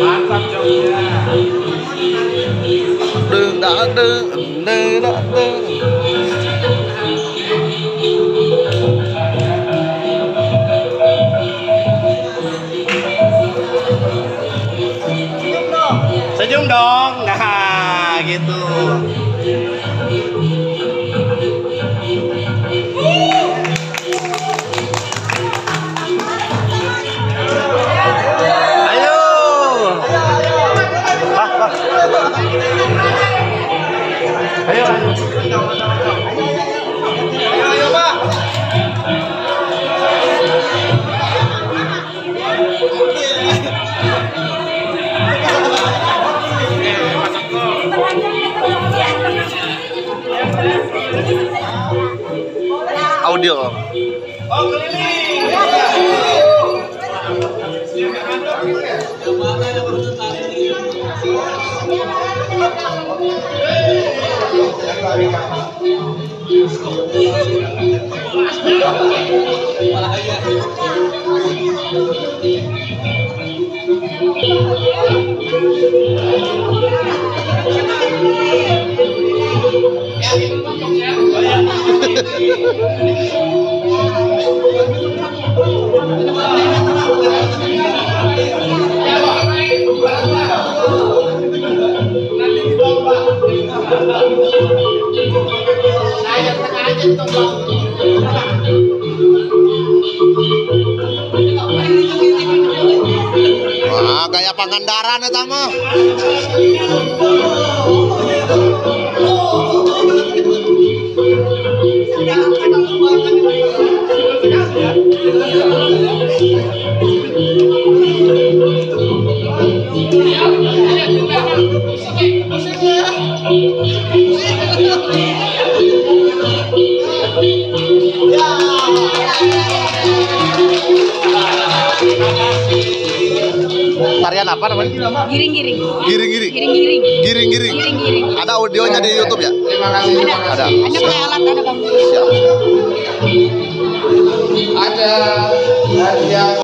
Mantap Jogja. Senyum dong, nah gitu. Ayo, ayo, ayo, Pak. Audio. Oh, keliling. Wah, kayak Pangandaran eta mah. Tarian apa namanya? Giring-giring. Giring-giring. Giring-giring. Giring-giring. Giring-giring. Ada audionya di YouTube ya? Ada. Ada. Ada pakai alat, ada bambu. Siap. Ada hadiah.